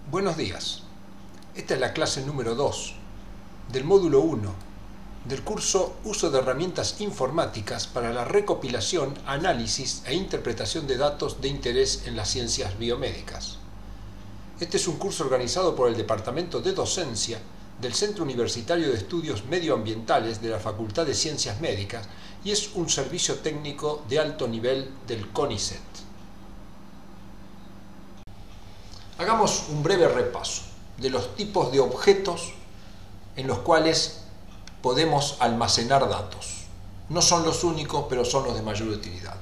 Buenos días. Esta es la clase número 2 del módulo 1 del curso Uso de herramientas informáticas para la recopilación, análisis e interpretación de datos de interés en las ciencias biomédicas. Este es un curso organizado por el Departamento de Docencia del Centro Universitario de Estudios Medioambientales de la Facultad de Ciencias Médicas y es un servicio técnico de alto nivel del CONICET. Hagamos un breve repaso de los tipos de objetos en los cuales podemos almacenar datos. No son los únicos, pero son los de mayor utilidad.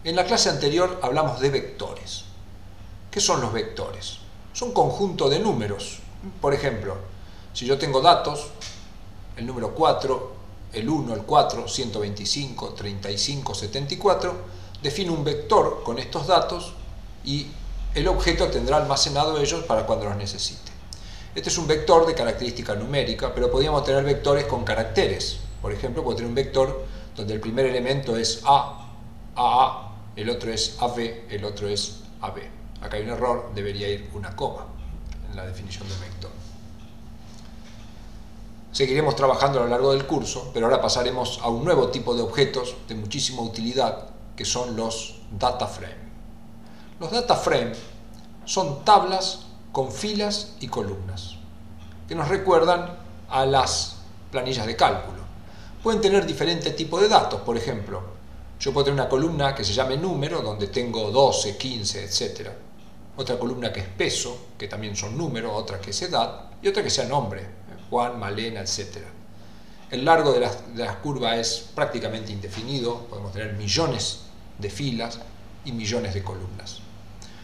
En la clase anterior hablamos de vectores. ¿Qué son los vectores? Son un conjunto de números. Por ejemplo, si yo tengo datos, el número 4, el 1, el 4, 125, 35, 74, defino un vector con estos datos y el objeto tendrá almacenado ellos para cuando los necesite. Este es un vector de característica numérica, pero podríamos tener vectores con caracteres. Por ejemplo, puedo tener un vector donde el primer elemento es A, AA, el otro es AB, el otro es AB. Acá hay un error, debería ir una coma en la definición del vector. Seguiremos trabajando a lo largo del curso, pero ahora pasaremos a un nuevo tipo de objetos de muchísima utilidad, que son los data frame. Los data frame son tablas con filas y columnas, que nos recuerdan a las planillas de cálculo. Pueden tener diferentes tipos de datos. Por ejemplo, yo puedo tener una columna que se llame número, donde tengo 12, 15, etc. Otra columna que es peso, que también son números, otra que es edad, y otra que sea nombre, Juan, Malena, etc. El largo de las curvas es prácticamente indefinido, podemos tener millones de filas y millones de columnas.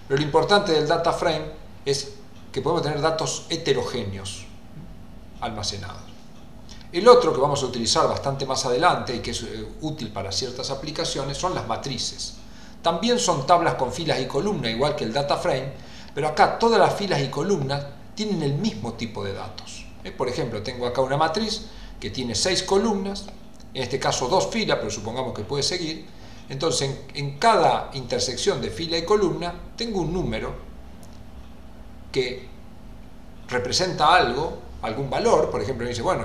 Pero lo importante del data frame es que podemos tener datos heterogéneos almacenados. El otro que vamos a utilizar bastante más adelante y que es útil para ciertas aplicaciones son las matrices. También son tablas con filas y columnas, igual que el data frame, pero acá todas las filas y columnas tienen el mismo tipo de datos. Por ejemplo, tengo acá una matriz que tiene 6 columnas, en este caso 2 filas, pero supongamos que puede seguir. Entonces, en cada intersección de fila y columna tengo un número que representa algo, algún valor. Por ejemplo, me dice, bueno,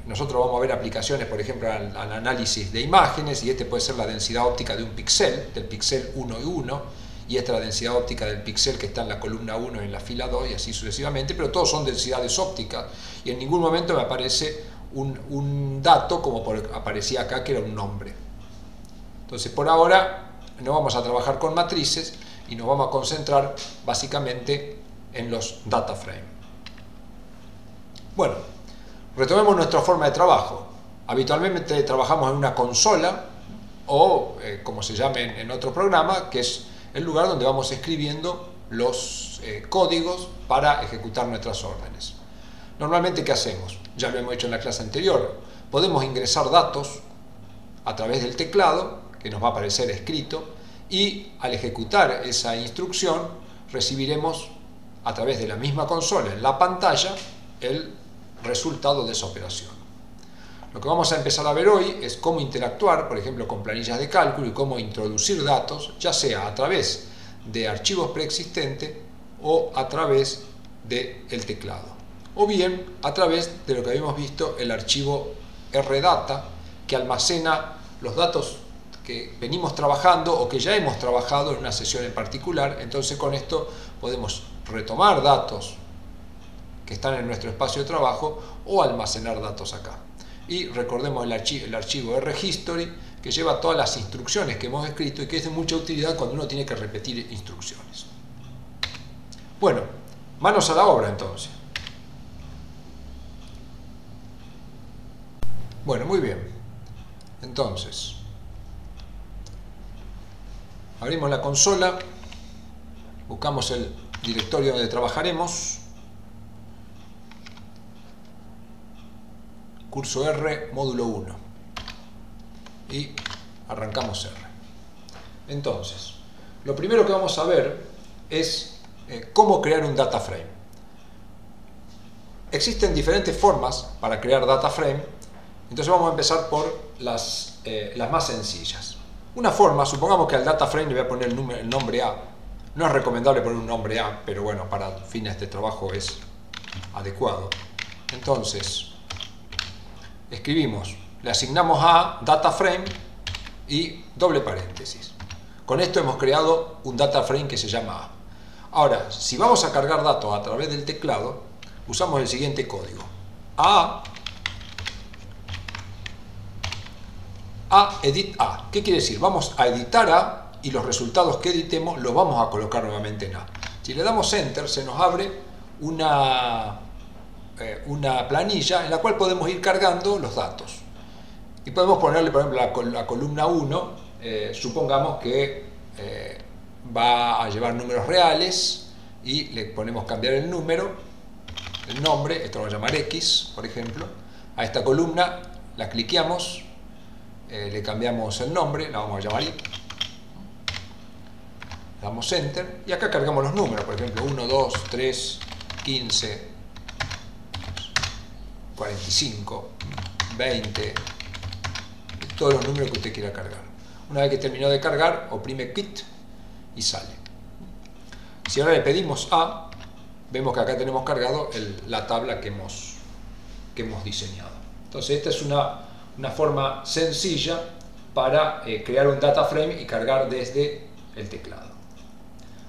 nosotros vamos a ver aplicaciones, por ejemplo, al análisis de imágenes, y este puede ser la densidad óptica de un píxel, del píxel 1 y 1, y esta es la densidad óptica del píxel que está en la columna 1 y en la fila 2, y así sucesivamente, pero todos son densidades ópticas, y en ningún momento me aparece un dato como aparecía acá, que era un nombre. Entonces, por ahora no vamos a trabajar con matrices y nos vamos a concentrar básicamente en los data frame. Bueno, retomemos nuestra forma de trabajo. Habitualmente trabajamos en una consola o, como se llama en otro programa, que es el lugar donde vamos escribiendo los códigos para ejecutar nuestras órdenes. Normalmente, ¿qué hacemos? Ya lo hemos hecho en la clase anterior. Podemos ingresar datos a través del teclado, que nos va a aparecer escrito, y al ejecutar esa instrucción recibiremos a través de la misma consola en la pantalla el resultado de esa operación. Lo que vamos a empezar a ver hoy es cómo interactuar, por ejemplo, con planillas de cálculo y cómo introducir datos, ya sea a través de archivos preexistentes o a través del teclado, o bien a través de lo que habíamos visto, el archivo rdata, que almacena los datos que venimos trabajando o que ya hemos trabajado en una sesión en particular. Entonces, con esto podemos retomar datos que están en nuestro espacio de trabajo o almacenar datos acá. Y recordemos el archivo rhistory, que lleva todas las instrucciones que hemos escrito y que es de mucha utilidad cuando uno tiene que repetir instrucciones. Bueno, manos a la obra entonces. Bueno, muy bien. Entonces, abrimos la consola, buscamos el directorio donde trabajaremos, curso R, módulo 1, y arrancamos R. Entonces, lo primero que vamos a ver es cómo crear un data frame. Existen diferentes formas para crear data frame, entonces vamos a empezar por las más sencillas. Una forma, supongamos que al data frame le voy a poner el nombre A. No es recomendable poner un nombre A, pero bueno, para fines de trabajo es adecuado. Entonces, escribimos, le asignamos a data frame y doble paréntesis. Con esto hemos creado un data frame que se llama A. Ahora, si vamos a cargar datos a través del teclado, usamos el siguiente código. edit A. ¿Qué quiere decir? Vamos a editar A y los resultados que editemos los vamos a colocar nuevamente en A. Si le damos Enter, se nos abre una planilla en la cual podemos ir cargando los datos. Y podemos ponerle, por ejemplo, la columna 1, supongamos que va a llevar números reales y le ponemos cambiar el número, el nombre, esto lo vamos a llamar X, por ejemplo. A esta columna la cliqueamos, le cambiamos el nombre, la vamos a llamar Y. Damos Enter y acá cargamos los números, por ejemplo 1, 2, 3, 15, 45, 20, todos los números que usted quiera cargar. Una vez que terminó de cargar, oprime Quit y sale. Si ahora le pedimos A, vemos que acá tenemos cargado la tabla que hemos diseñado. Entonces esta es una forma sencilla para crear un data frame y cargar desde el teclado.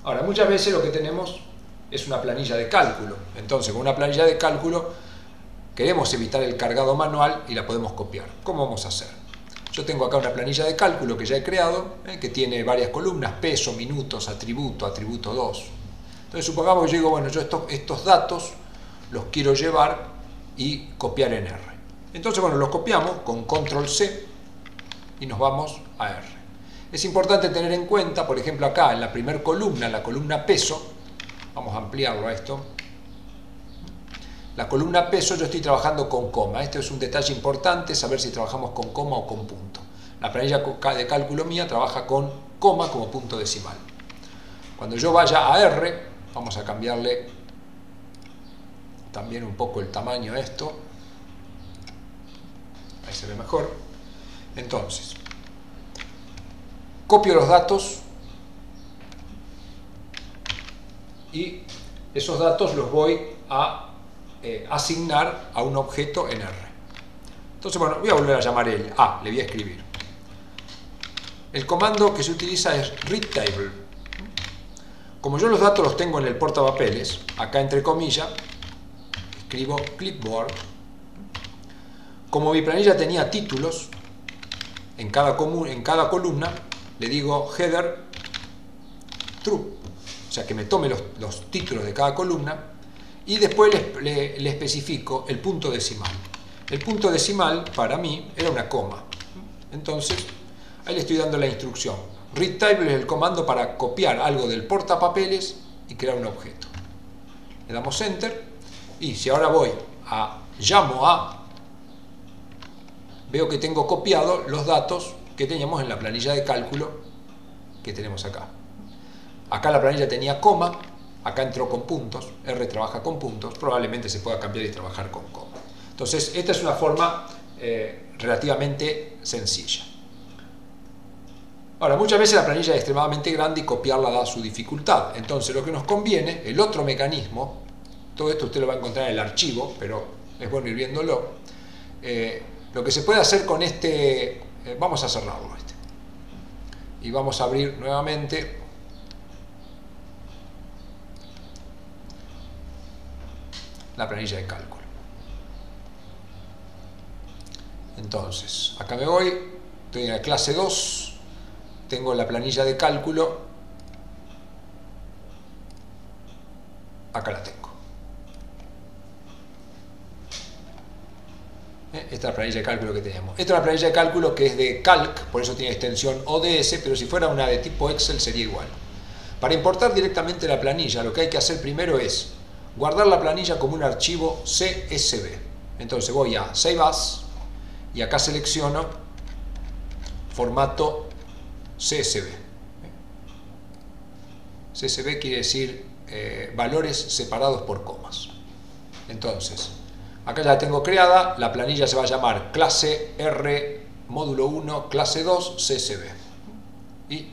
Ahora, muchas veces lo que tenemos es una planilla de cálculo. Entonces, con una planilla de cálculo queremos evitar el cargado manual y la podemos copiar. ¿Cómo vamos a hacer? Yo tengo acá una planilla de cálculo que ya he creado, que tiene varias columnas, peso, minutos, atributo, atributo 2. Entonces, supongamos que yo digo, bueno, yo estos datos los quiero llevar y copiar en R. Entonces, bueno, los copiamos con Control C y nos vamos a R. Es importante tener en cuenta, por ejemplo, acá en la primera columna, la columna peso, vamos a ampliarlo a esto, la columna peso yo estoy trabajando con coma. Este es un detalle importante, saber si trabajamos con coma o con punto. La planilla de cálculo mía trabaja con coma como punto decimal. Cuando yo vaya a R, vamos a cambiarle también un poco el tamaño a esto, ahí se ve mejor. Entonces, copio los datos y esos datos los voy a asignar a un objeto en R. Entonces, bueno, voy a volver a llamar el A, le voy a escribir. El comando que se utiliza es readTable. Como yo los datos los tengo en el portapapeles, acá entre comillas, escribo clipboard. Como mi planilla tenía títulos en cada columna, le digo header true, o sea que me tome los títulos de cada columna y después le especifico el punto decimal. El punto decimal para mí era una coma. Entonces ahí le estoy dando la instrucción. readTable es el comando para copiar algo del portapapeles y crear un objeto. Le damos Enter y si ahora llamo a, veo que tengo copiado los datos que teníamos en la planilla de cálculo que tenemos acá. Acá la planilla tenía coma, acá entró con puntos, R trabaja con puntos, probablemente se pueda cambiar y trabajar con coma. Entonces, esta es una forma relativamente sencilla. Ahora, muchas veces la planilla es extremadamente grande y copiarla da su dificultad. Entonces, lo que nos conviene, el otro mecanismo, todo esto usted lo va a encontrar en el archivo, pero es bueno ir viéndolo. Lo que se puede hacer con este, vamos a cerrarlo y vamos a abrir nuevamente la planilla de cálculo. Entonces, acá me voy, estoy en la clase 2, tengo la planilla de cálculo, acá la tengo. Esta es la planilla de cálculo que tenemos. Esta es una planilla de cálculo que es de Calc, por eso tiene extensión ODS, pero si fuera una de tipo Excel sería igual. Para importar directamente la planilla, lo que hay que hacer primero es guardar la planilla como un archivo CSV. Entonces voy a Save As y acá selecciono formato CSV. CSV quiere decir valores separados por comas. Entonces, acá ya la tengo creada, la planilla se va a llamar clase R módulo 1 clase 2 CSV y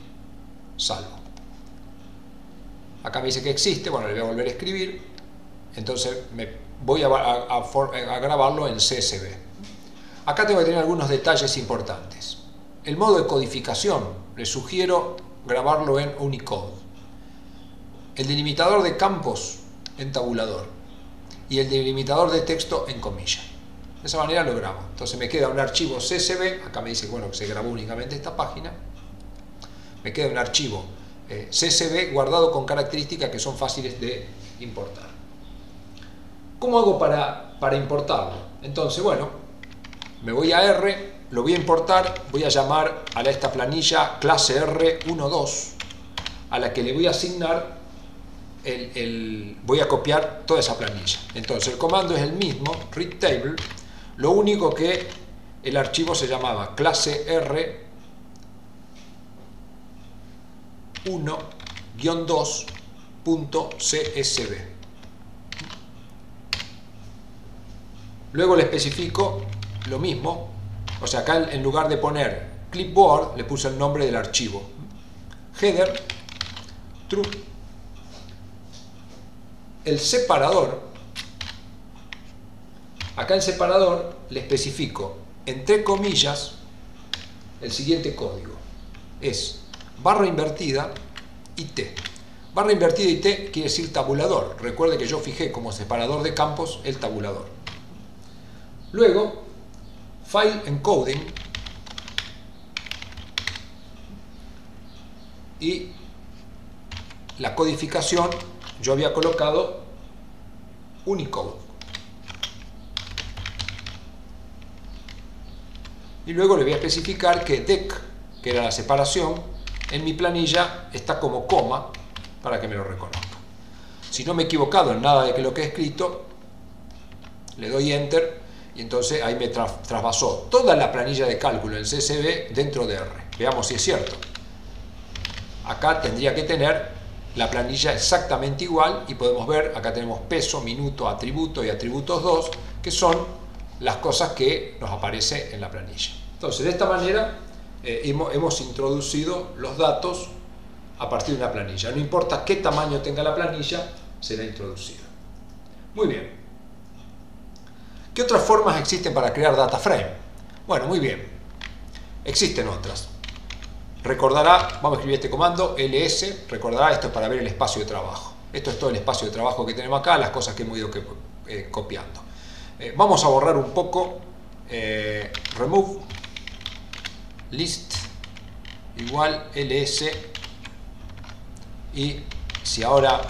salvo. Acá me dice que existe, bueno, le voy a volver a escribir, entonces voy a grabarlo en CSV. Acá tengo que tener algunos detalles importantes. El modo de codificación, les sugiero grabarlo en Unicode. El delimitador de campos en tabulador y el delimitador de texto en comilla. De esa manera lo grabo. Entonces me queda un archivo CSV, acá me dice bueno, que se grabó únicamente esta página. Me queda un archivo CSV guardado con características que son fáciles de importar. ¿Cómo hago para importarlo? Entonces, bueno, me voy a R, lo voy a importar, voy a llamar a esta planilla clase R12, a la que le voy a asignar voy a copiar toda esa planilla. Entonces el comando es el mismo, read table, lo único que el archivo se llamaba clase R1-2.csv. Luego le especifico lo mismo, o sea, acá en lugar de poner clipboard le puse el nombre del archivo, header, true. El separador, acá en separador le especifico entre comillas el siguiente código, es barra invertida y T. Barra invertida y T quiere decir tabulador. Recuerde que yo fijé como separador de campos el tabulador. Luego, file encoding y la codificación yo había colocado Unicode. Y luego le voy a especificar que dec, que era la separación, en mi planilla está como coma para que me lo reconozca. Si no me he equivocado en nada de lo que he escrito, le doy Enter y entonces ahí me trasvasó toda la planilla de cálculo en CSV dentro de R. Veamos si es cierto. Acá tendría que tener la planilla exactamente igual y podemos ver, acá tenemos peso, minuto, atributo y atributos 2, que son las cosas que nos aparecen en la planilla. Entonces, de esta manera hemos introducido los datos a partir de una planilla. No importa qué tamaño tenga la planilla, será introducida. Muy bien. ¿Qué otras formas existen para crear data frame? Bueno, muy bien. Existen otras. Recordará, vamos a escribir este comando, ls, recordará, esto es para ver el espacio de trabajo. Esto es todo el espacio de trabajo que tenemos acá, las cosas que hemos ido copiando. Vamos a borrar un poco, remove list igual ls, y si ahora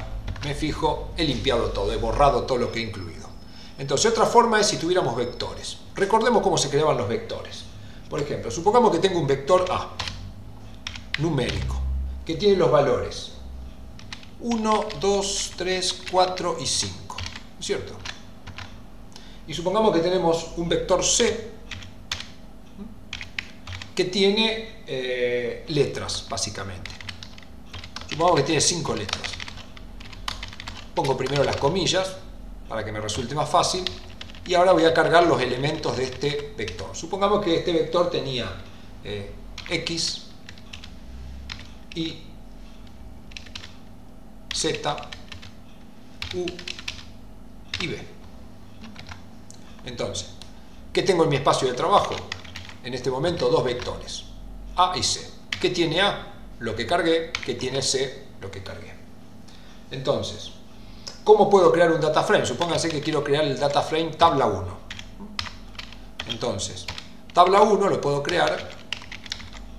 me fijo, he limpiado todo, he borrado todo lo que he incluido. Entonces, otra forma es si tuviéramos vectores. Recordemos cómo se creaban los vectores. Por ejemplo, supongamos que tengo un vector A, numérico, que tiene los valores 1, 2, 3, 4 y 5, ¿cierto? Y supongamos que tenemos un vector C que tiene letras, básicamente. Supongamos que tiene 5 letras. Pongo primero las comillas para que me resulte más fácil y ahora voy a cargar los elementos de este vector. Supongamos que este vector tenía X, Y, Z, U y B. Entonces, ¿qué tengo en mi espacio de trabajo? En este momento dos vectores, A y C. ¿Qué tiene A? Lo que cargué. ¿Qué tiene C? Lo que cargué. Entonces, ¿cómo puedo crear un data frame? Supóngase que quiero crear el data frame tabla 1. Entonces, tabla 1 lo puedo crear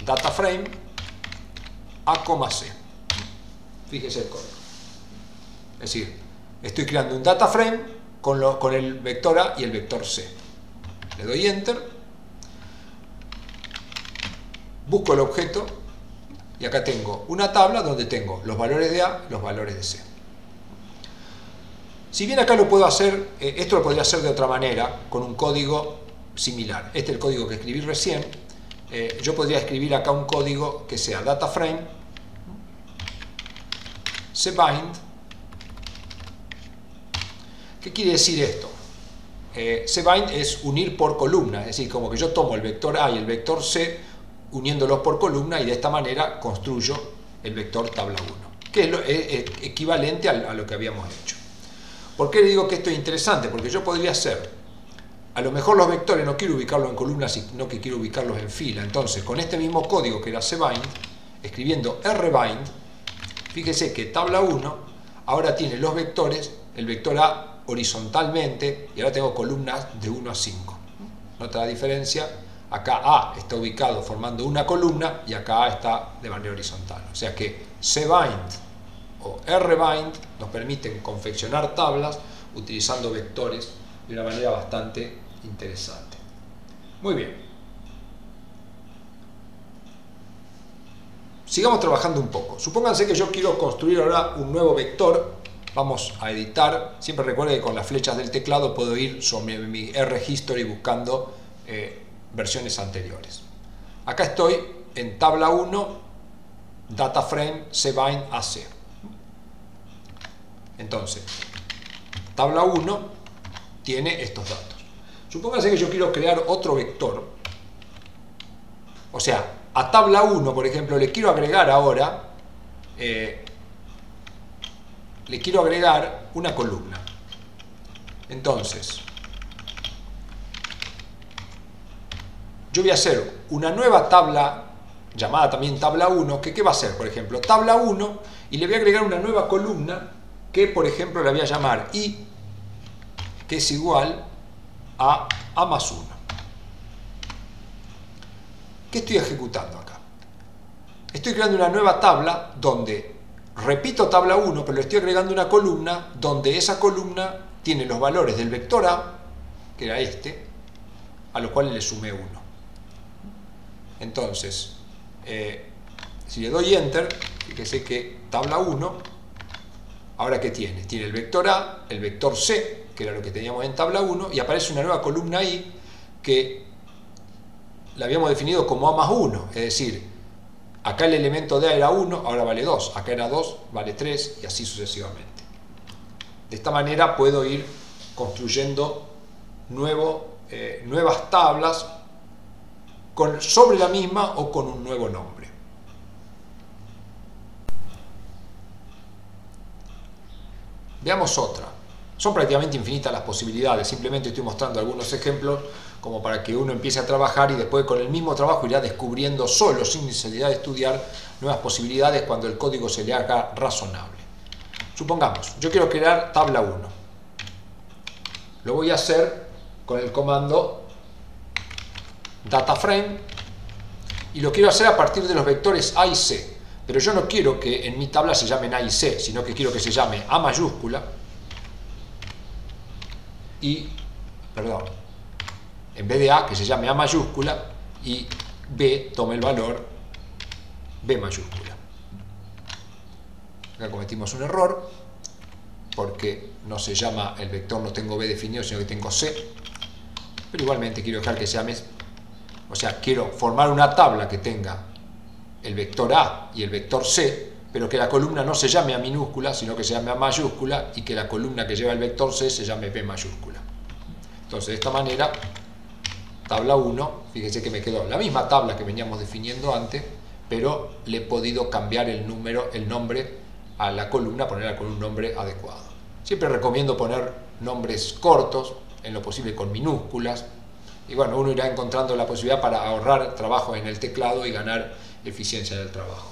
data frame A,C. Fíjese el código. Es decir, estoy creando un data frame con el vector A y el vector C. Le doy Enter. Busco el objeto y acá tengo una tabla donde tengo los valores de A y los valores de C. Si bien acá lo puedo hacer, esto lo podría hacer de otra manera, con un código similar. Este es el código que escribí recién. Yo podría escribir acá un código que sea dataframe, cbind. ¿Qué quiere decir esto? Cbind es unir por columna, es decir, como que yo tomo el vector A y el vector C, uniéndolos por columna y de esta manera construyo el vector tabla 1. que es equivalente a lo que habíamos hecho. ¿Por qué le digo que esto es interesante? Porque yo podría hacer, a lo mejor los vectores no quiero ubicarlos en columnas, sino que quiero ubicarlos en fila. Entonces, con este mismo código que era cbind, escribiendo rbind, fíjese que tabla 1 ahora tiene los vectores, el vector A horizontalmente, y ahora tengo columnas de 1 a 5. ¿Nota la diferencia? Acá A está ubicado formando una columna y acá A está de manera horizontal. O sea que cbind o rbind nos permiten confeccionar tablas utilizando vectores de una manera bastante interesante. Muy bien. Sigamos trabajando un poco. Supónganse que yo quiero construir ahora un nuevo vector. Vamos a editar. Siempre recuerde que con las flechas del teclado puedo ir sobre mi R-History buscando versiones anteriores. Acá estoy en tabla 1, data frame, cbind AC. Entonces, tabla 1 tiene estos datos. Supónganse que yo quiero crear otro vector. O sea, a tabla 1, por ejemplo, le quiero agregar ahora una columna. Entonces, yo voy a hacer una nueva tabla, llamada también tabla 1, que ¿qué va a hacer? Por ejemplo, tabla 1, y le voy a agregar una nueva columna que, por ejemplo, la voy a llamar I, que es igual a A más 1. ¿Qué estoy ejecutando acá? Estoy creando una nueva tabla donde repito tabla 1, pero le estoy agregando una columna donde esa columna tiene los valores del vector A, que era este, a los cuales le sumé 1. Entonces, si le doy Enter, fíjese que tabla 1, ahora ¿qué tiene? Tiene el vector A, el vector C, que era lo que teníamos en tabla 1, y aparece una nueva columna I que la habíamos definido como A más 1, es decir, acá el elemento de A era 1, ahora vale 2, acá era 2, vale 3, y así sucesivamente. De esta manera puedo ir construyendo nuevas tablas sobre la misma o con un nuevo nombre. Veamos otra. Son prácticamente infinitas las posibilidades, simplemente estoy mostrando algunos ejemplos como para que uno empiece a trabajar y después con el mismo trabajo irá descubriendo solo, sin necesidad de estudiar, nuevas posibilidades cuando el código se le haga razonable. Supongamos, yo quiero crear tabla 1. Lo voy a hacer con el comando dataframe y lo quiero hacer a partir de los vectores A y C. Pero yo no quiero que en mi tabla se llamen A y C, sino que quiero que se llame A mayúscula y, perdón, en vez de A, que se llame A mayúscula y B tome el valor B mayúscula. Acá cometimos un error porque no se llama, el vector no tengo B definido, sino que tengo C, pero igualmente quiero dejar que se llame, o sea, quiero formar una tabla que tenga el vector A y el vector C, pero que la columna no se llame A minúscula, sino que se llame A mayúscula, y que la columna que lleva el vector C se llame B mayúscula. Entonces, de esta manera, tabla 1, fíjese que me quedó la misma tabla que veníamos definiendo antes, pero le he podido cambiar el nombre a la columna, ponerla con un nombre adecuado. Siempre recomiendo poner nombres cortos, en lo posible con minúsculas, y bueno, uno irá encontrando la posibilidad para ahorrar trabajo en el teclado y ganar eficiencia del trabajo.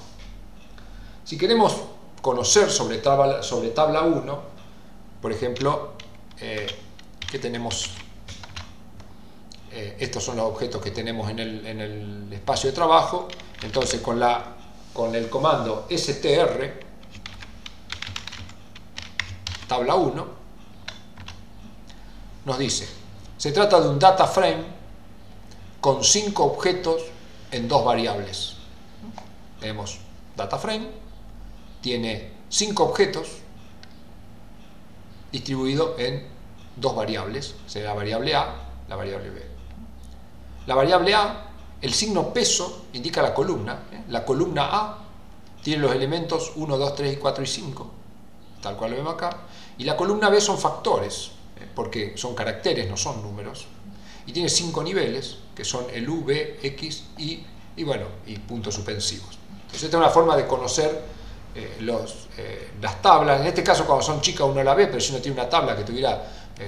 Si queremos conocer sobre tabla 1, por ejemplo, ¿qué tenemos? Estos son los objetos que tenemos en el espacio de trabajo. Entonces, con el comando str tabla 1 nos dice, se trata de un data frame con 5 objetos en 2 variables. Tenemos data frame, tiene 5 objetos distribuidos en 2 variables, será la variable A, la variable B. La variable A, el signo peso indica la columna. La columna A tiene los elementos 1, 2, 3, 4 y 5, tal cual lo vemos acá. Y la columna B son factores, porque son caracteres, no son números. Y tiene 5 niveles, que son el U, B, X, Y, y bueno, y puntos suspensivos. Entonces esta es una forma de conocer las tablas. En este caso, cuando son chicas uno la ve, pero si uno tiene una tabla que tuviera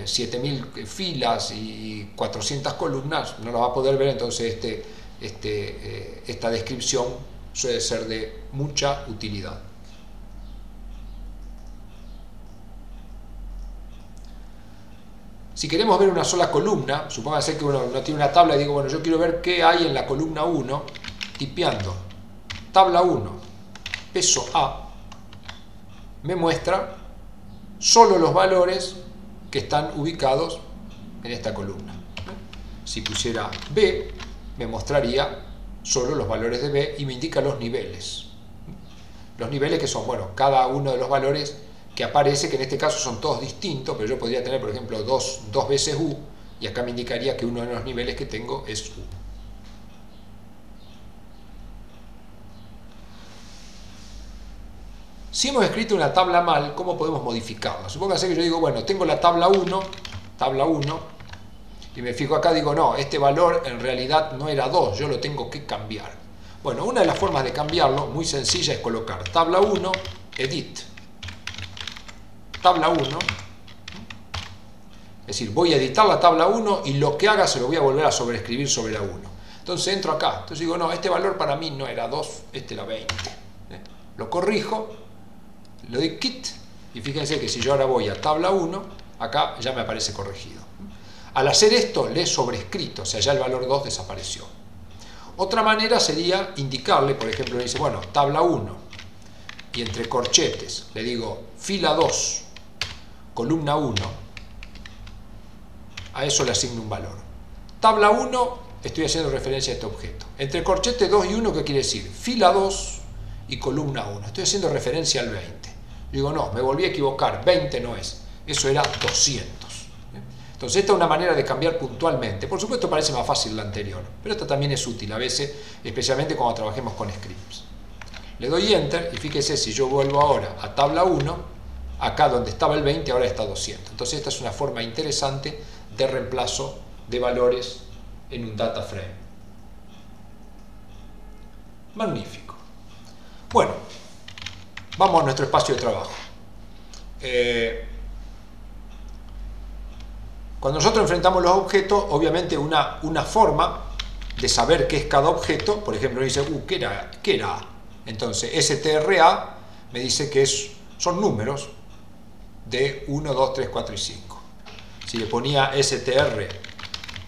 7000 filas y 400 columnas, no lo va a poder ver. Entonces esta descripción suele ser de mucha utilidad. Si queremos ver una sola columna, supóngase que uno tiene una tabla y digo, bueno, yo quiero ver qué hay en la columna 1, tipeando tabla 1, peso A, me muestra solo los valores que están ubicados en esta columna. Si pusiera B, me mostraría solo los valores de B y me indica los niveles. Los niveles que son, bueno, cada uno de los valores que aparece, que en este caso son todos distintos, pero yo podría tener, por ejemplo, dos veces U, y acá me indicaría que uno de los niveles que tengo es U. Si hemos escrito una tabla mal, ¿cómo podemos modificarla? Supóngase que yo digo, bueno, tengo la tabla 1, y me fijo acá, digo, no, este valor en realidad no era 2, yo lo tengo que cambiar. Bueno, una de las formas de cambiarlo, muy sencilla, es colocar tabla 1, edit, tabla 1, es decir, voy a editar la tabla 1 y lo que haga se lo voy a volver a sobreescribir sobre la 1. Entonces entro acá, entonces digo, no, este valor para mí no era 2, este era 20. Lo corrijo, le doy quit y fíjense que si yo ahora voy a tabla 1, acá ya me aparece corregido. Al hacer esto le he sobrescrito, o sea, ya el valor 2 desapareció. Otra manera sería indicarle, por ejemplo, le dice, bueno, tabla 1 y entre corchetes le digo fila 2, columna 1, a eso le asigno un valor. Tabla 1, estoy haciendo referencia a este objeto. Entre corchete 2 y 1, ¿qué quiere decir? Fila 2 y columna 1. Estoy haciendo referencia al 20. Digo, no, me volví a equivocar, 20 no es, eso era 200. Entonces esta es una manera de cambiar puntualmente. Por supuesto parece más fácil la anterior, pero esta también es útil a veces, especialmente cuando trabajemos con scripts. Le doy Enter y fíjese, si yo vuelvo ahora a tabla 1, acá donde estaba el 20 ahora está 200. Entonces esta es una forma interesante de reemplazo de valores en un data frame. Magnífico. Bueno, vamos a nuestro espacio de trabajo. Cuando nosotros enfrentamos los objetos, obviamente una forma de saber qué es cada objeto, por ejemplo, dice, ¿qué era A? Entonces, STRA me dice que son números de 1, 2, 3, 4 y 5. Si le ponía STR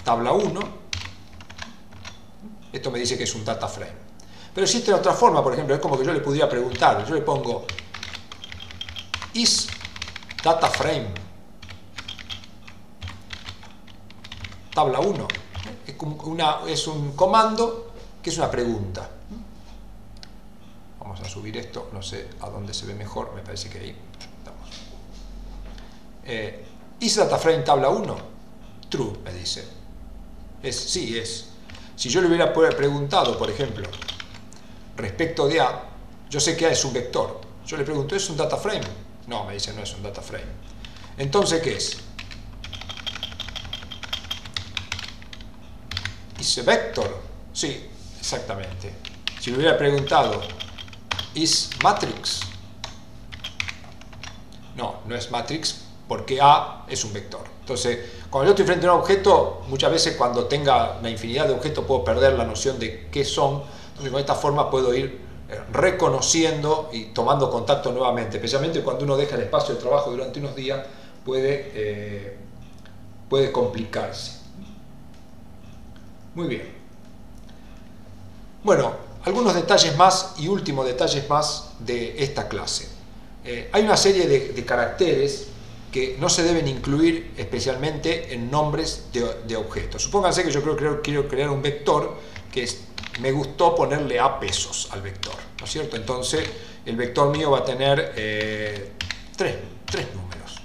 tabla 1, esto me dice que es un data frame. Pero existe otra forma, por ejemplo, es como que yo le pudiera preguntar, yo le pongo is data frame tabla 1. Es un comando que es una pregunta. Vamos a subir esto, no sé a dónde se ve mejor, me parece que ahí estamos. ¿Is data frame tabla 1? True, me dice. Sí, es. Si yo le hubiera preguntado, por ejemplo, respecto de A, yo sé que A es un vector. Yo le pregunto, ¿es un data frame? No, me dice, no es un data frame. Entonces, ¿qué es? ¿Is a vector? Sí, exactamente. Si le hubiera preguntado, ¿is matrix? No, no es matrix porque A es un vector. Entonces, cuando yo estoy frente a un objeto, muchas veces cuando tenga una infinidad de objetos puedo perder la noción de qué son. Entonces, con esta forma puedo ir reconociendo y tomando contacto nuevamente, especialmente cuando uno deja el espacio de trabajo durante unos días, puede complicarse. Muy bien. Bueno, algunos detalles más y últimos detalles más de esta clase. Hay una serie de caracteres que no se deben incluir especialmente en nombres de objetos. Supónganse que yo quiero crear un vector que me gustó ponerle A pesos al vector, ¿no es cierto? Entonces el vector mío va a tener tres números.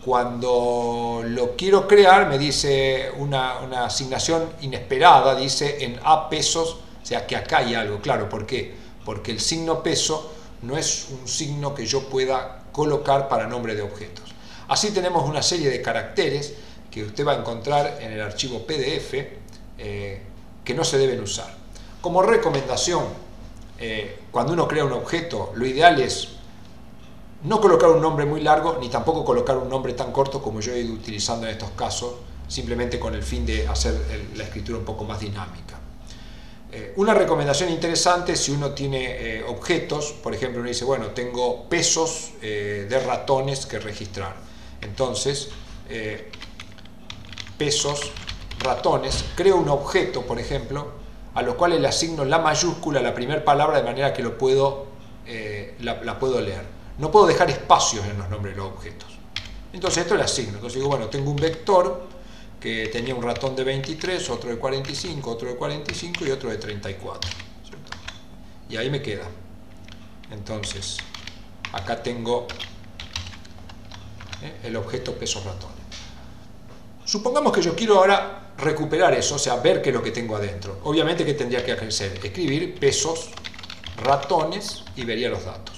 Cuando lo quiero crear me dice una asignación inesperada, dice en A pesos, o sea que acá hay algo, claro, ¿por qué? Porque el signo peso no es un signo que yo pueda colocar para nombre de objetos. Así tenemos una serie de caracteres que usted va a encontrar en el archivo PDF que no se deben usar. Como recomendación, cuando uno crea un objeto, lo ideal es no colocar un nombre muy largo, ni tampoco colocar un nombre tan corto como yo he ido utilizando en estos casos, simplemente con el fin de hacer la escritura un poco más dinámica. Una recomendación interesante, si uno tiene objetos, por ejemplo, uno dice, bueno, tengo pesos de ratones que registrar. Entonces, pesos, ratones, creo un objeto, por ejemplo, a los cuales le asigno la mayúscula a la primera palabra de manera que la puedo leer. No puedo dejar espacios en los nombres de los objetos. Entonces esto le asigno. Entonces digo, bueno, tengo un vector que tenía un ratón de 23, otro de 45, otro de 45 y otro de 34. ¿Cierto? Y ahí me queda. Entonces, acá tengo el objeto pesos ratones. Supongamos que yo quiero ahora recuperar eso, o sea, ver qué es lo que tengo adentro. Obviamente, ¿qué tendría que hacer? Escribir pesos ratones y vería los datos.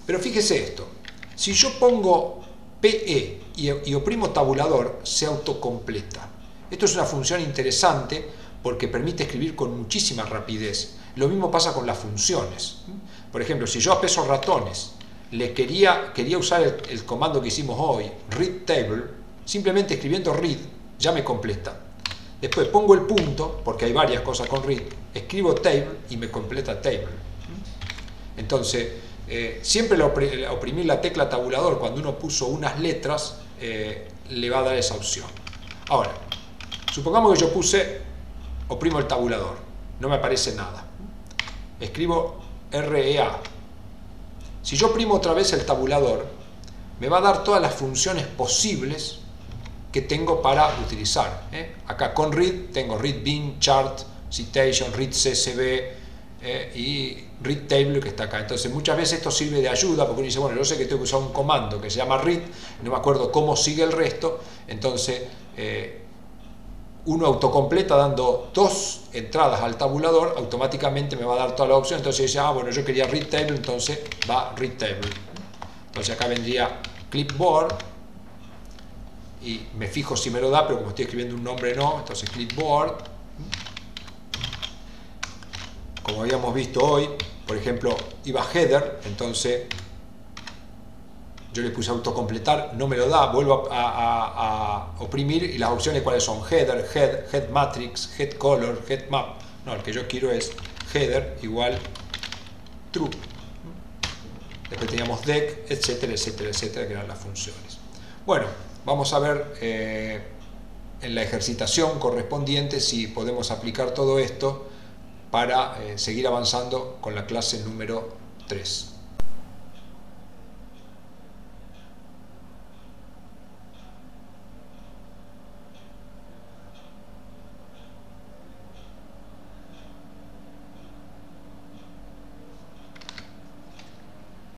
Pero fíjese esto, si yo pongo PE y oprimo tabulador, se autocompleta. Esto es una función interesante porque permite escribir con muchísima rapidez. Lo mismo pasa con las funciones. Por ejemplo, si yo a pesos ratones le quería usar el comando que hicimos hoy, read table, simplemente escribiendo read ya me completa. Después pongo el punto, porque hay varias cosas con read, escribo table y me completa table. Entonces, siempre oprimir la tecla tabulador cuando uno puso unas letras le va a dar esa opción. Ahora, supongamos que yo oprimo el tabulador, no me aparece nada. Escribo REA. Si yo oprimo otra vez el tabulador, me va a dar todas las funciones posibles que tengo para utilizar. Acá con read tengo read bin, chart, citation, read CSV, y read table que está acá. Entonces muchas veces esto sirve de ayuda porque uno dice, bueno, yo sé que tengo que usar un comando que se llama read, no me acuerdo cómo sigue el resto, entonces uno autocompleta dando dos entradas al tabulador, automáticamente me va a dar toda la opción. Entonces dice, bueno, yo quería read table, entonces va read table. Entonces acá vendría clipboard y me fijo si me lo da, pero como estoy escribiendo un nombre no, entonces clipboard. Como habíamos visto hoy, por ejemplo, iba header, entonces yo le puse autocompletar, no me lo da, vuelvo a oprimir y las opciones cuáles son: header, head matrix, head color, head map. No, el que yo quiero es header igual true. Después teníamos dec, etcétera, etcétera, etcétera, que eran las funciones. Bueno, vamos a ver en la ejercitación correspondiente si podemos aplicar todo esto para seguir avanzando con la clase número 3.